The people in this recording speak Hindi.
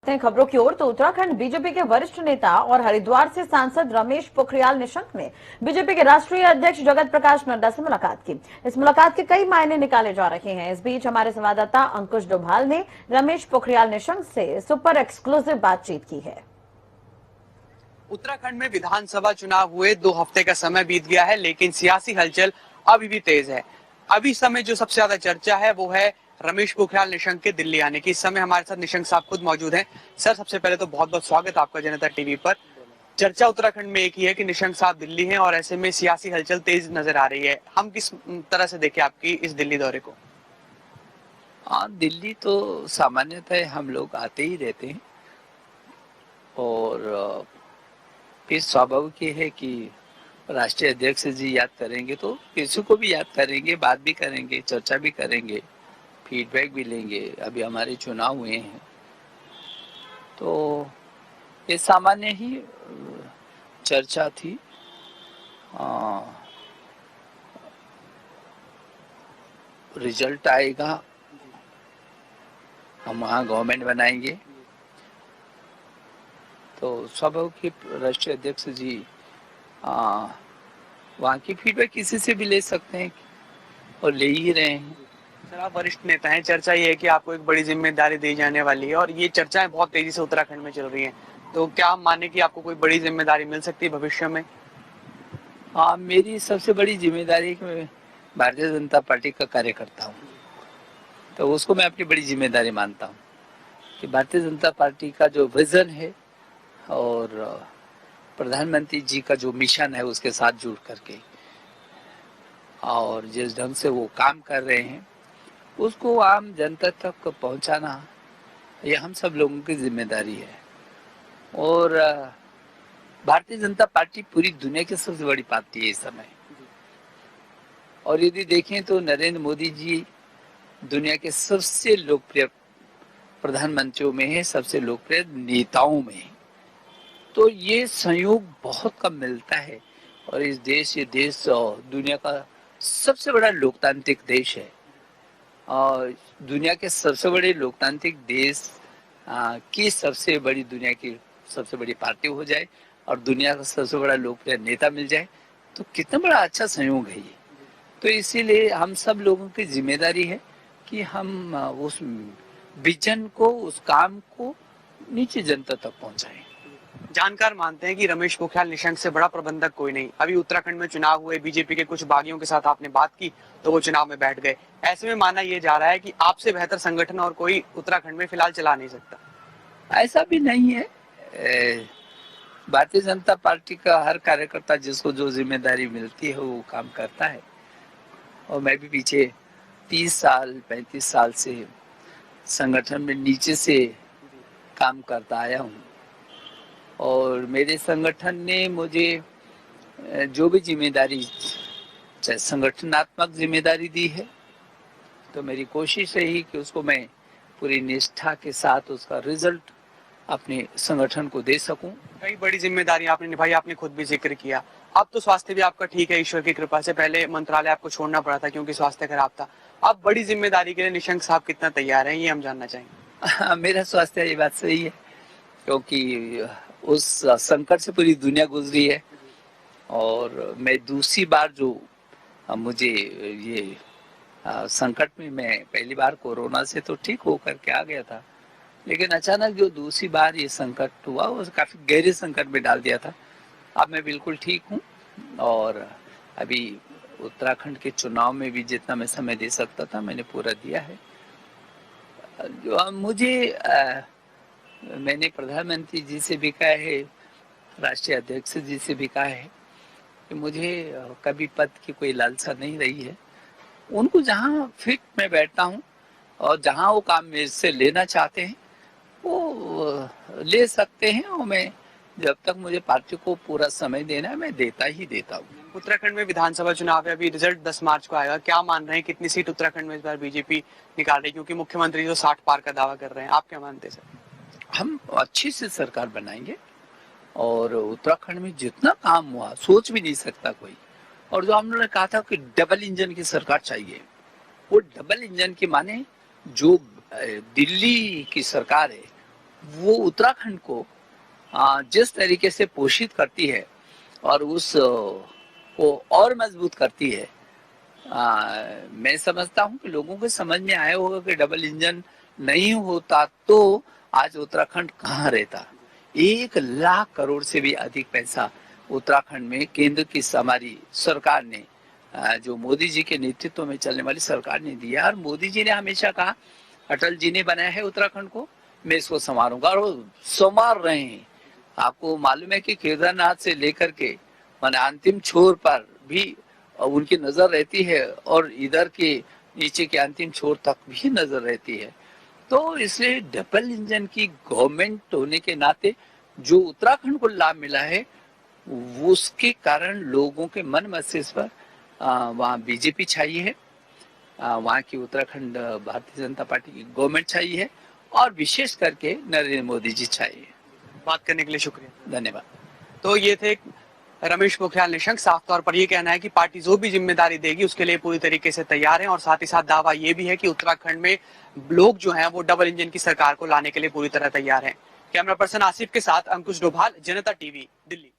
खबरों की ओर तो उत्तराखंड बीजेपी के वरिष्ठ नेता और हरिद्वार से सांसद रमेश पोखरियाल निशंक ने बीजेपी के राष्ट्रीय अध्यक्ष जगत प्रकाश नड्डा से मुलाकात की। इस मुलाकात के कई मायने निकाले जा रहे हैं। इस बीच हमारे संवाददाता अंकुश डोभाल ने रमेश पोखरियाल निशंक से सुपर एक्सक्लूसिव बातचीत की है। उत्तराखंड में विधानसभा चुनाव हुए 2 हफ्ते का समय बीत गया है, लेकिन सियासी हलचल अभी भी तेज है। अभी समय जो सबसे ज्यादा चर्चा है वो है रमेश पोखरियाल निशंक के दिल्ली आने की। इस समय हमारे साथ निशंक साहब खुद मौजूद हैं। सर, सबसे पहले तो बहुत बहुत स्वागत आपका जनता टीवी पर। चर्चा उत्तराखंड में एक ही है कि निशंक साहब दिल्ली हैं और ऐसे में सियासी हलचल तेज नजर आ रही है। हम किस तरह से देखें आपकी इस दिल्ली दौरे को? हाँ, दिल्ली तो सामान्यतः हम लोग आते ही रहते हैं और फिर स्वाभाविक ये है कि राष्ट्रीय अध्यक्ष जी याद करेंगे तो किसी को भी याद करेंगे, बात भी करेंगे, चर्चा भी करेंगे, फीडबैक भी लेंगे। अभी हमारे चुनाव हुए हैं तो ये सामान्य ही चर्चा थी। रिजल्ट आएगा, हम वहाँ गवर्नमेंट बनाएंगे तो स्वाभाविक राष्ट्रीय अध्यक्ष जी वहाँ की फीडबैक किसी से भी ले सकते हैं और ले ही रहे हैं। सर, आप वरिष्ठ नेता हैं, चर्चा ये है कि आपको एक बड़ी जिम्मेदारी दी जाने वाली है और ये चर्चाएं बहुत तेजी से उत्तराखंड में चल रही हैं, तो क्या हम माने कि आपको कोई बड़ी जिम्मेदारी मिल सकती है भविष्य में? हाँ, मेरी सबसे बड़ी जिम्मेदारी है कि मैं भारतीय जनता पार्टी का कार्यकर्ता हूँ, तो उसको मैं अपनी बड़ी जिम्मेदारी मानता हूँ कि भारतीय जनता पार्टी का जो विजन है और प्रधानमंत्री जी का जो मिशन है उसके साथ जुड़ करके और जिस ढंग से वो काम कर रहे हैं उसको आम जनता तक पहुंचाना ये हम सब लोगों की जिम्मेदारी है। और भारतीय जनता पार्टी पूरी दुनिया की सबसे बड़ी पार्टी है इस समय, और यदि देखें तो नरेंद्र मोदी जी दुनिया के सबसे लोकप्रिय प्रधानमंत्रियों में है, सबसे लोकप्रिय नेताओं में है। तो ये संयोग बहुत कम मिलता है और ये देश दुनिया का सबसे बड़ा लोकतांत्रिक देश है और दुनिया के सबसे बड़े लोकतांत्रिक देश की सबसे बड़ी दुनिया की सबसे बड़ी पार्टी हो जाए और दुनिया का सबसे बड़ा लोकप्रिय नेता मिल जाए तो कितना बड़ा अच्छा संयोग है ये। तो इसीलिए हम सब लोगों की जिम्मेदारी है कि हम उस विजन को, उस काम को नीचे जनता तक पहुंचाएं। जानकार मानते हैं कि रमेश पोखरियाल निशंक से बड़ा प्रबंधक कोई नहीं। अभी उत्तराखंड में चुनाव हुए, बीजेपी के कुछ बागियों के साथ आपने बात की तो वो चुनाव में बैठ गए। ऐसे में माना यह जा रहा है कि आपसे बेहतर संगठन और कोई उत्तराखंड में फिलहाल चला नहीं सकता। ऐसा भी नहीं है। भारतीय जनता पार्टी का हर कार्यकर्ता जिसको जो जिम्मेदारी मिलती है वो काम करता है और मैं भी पीछे 30 साल 35 साल से संगठन में नीचे से काम करता आया हूँ और मेरे संगठन ने मुझे जो भी जिम्मेदारी, चाहे संगठनात्मक जिम्मेदारी दी है, तो मेरी कोशिश रही कि उसको मैं पूरी निष्ठा के साथ उसका रिजल्ट अपने संगठन को दे सकूं। कई बड़ी जिम्मेदारी आपने निभाई, आपने खुद भी जिक्र किया। अब तो स्वास्थ्य भी आपका ठीक है ईश्वर की कृपा से। पहले मंत्रालय आपको छोड़ना पड़ा था क्योंकि स्वास्थ्य खराब था। अब बड़ी जिम्मेदारी के लिए निशंक साहब कितना तैयार हैं, ये हम जानना चाहेंगे। मेरा स्वास्थ्य, ये बात सही है, क्योंकि उस संकट से पूरी दुनिया गुजरी है और मैं दूसरी बार जो मुझे ये संकट में, मैं पहली बार कोरोना से तो ठीक होकर के आ गया था, लेकिन अचानक जो दूसरी बार ये संकट हुआ वो काफी गहरे संकट में डाल दिया था। अब मैं बिल्कुल ठीक हूँ और अभी उत्तराखंड के चुनाव में भी जितना मैं समय दे सकता था मैंने पूरा दिया है। जो मुझे मैंने प्रधानमंत्री जी से भी कहा है, राष्ट्रीय अध्यक्ष जी से भी कहा है कि मुझे कभी पद की कोई लालसा नहीं रही है। उनको जहाँ फिट मैं बैठता हूँ और जहाँ वो काम मेरे से लेना चाहते हैं वो ले सकते हैं और मैं जब तक मुझे पार्टी को पूरा समय देना है मैं देता ही देता हूँ। उत्तराखंड में विधानसभा चुनाव है, अभी रिजल्ट 10 मार्च को आएगा। क्या मान रहे हैं कितनी सीट उत्तराखंड में इस बार बीजेपी निकाल रही है, क्योंकि मुख्यमंत्री जो 60 पार का दावा कर रहे हैं, आप क्या मानते हैं सर? हम अच्छी से सरकार बनाएंगे और उत्तराखंड में जितना काम हुआ सोच भी नहीं सकता कोई। और जो हम लोगों ने कहा था कि डबल इंजन की सरकार चाहिए, वो डबल इंजन की माने जो दिल्ली की सरकार है वो उत्तराखंड को जिस तरीके से पोषित करती है और उस को और मजबूत करती है, मैं समझता हूं कि लोगों को समझ में आया होगा कि डबल इंजन नहीं होता तो आज उत्तराखंड कहाँ रहता। 1 लाख करोड़ से भी अधिक पैसा उत्तराखंड में केंद्र की हमारी सरकार ने, जो मोदी जी के नेतृत्व में चलने वाली सरकार ने दिया। और मोदी जी ने हमेशा कहा, अटल जी ने बनाया है उत्तराखंड को, मैं इसको संवारूंगा, और वो संवार रहे हैं। आपको मालूम है कि केदारनाथ से लेकर के माने अंतिम छोर पर भी उनकी नजर रहती है और इधर के नीचे के अंतिम छोर तक भी नजर रहती है। तो इसलिए डबल इंजन की गवर्नमेंट होने के नाते जो उत्तराखंड को लाभ मिला है, उसके कारण लोगों के मन मस्तिष्क पर वहाँ बीजेपी छाई है, वहाँ की उत्तराखंड भारतीय जनता पार्टी की गवर्नमेंट छाई है, और विशेष करके नरेंद्र मोदी जी छाई है। बात करने के लिए शुक्रिया। धन्यवाद। तो ये थे रमेश पोखरियाल निशंक। साफ तौर पर ये कहना है कि पार्टी जो भी जिम्मेदारी देगी उसके लिए पूरी तरीके से तैयार है, और साथ ही साथ दावा ये भी है कि उत्तराखंड में लोग जो हैं वो डबल इंजन की सरकार को लाने के लिए पूरी तरह तैयार हैं। कैमरा पर्सन आसिफ के साथ अंकुश डोभाल, जनता टीवी, दिल्ली।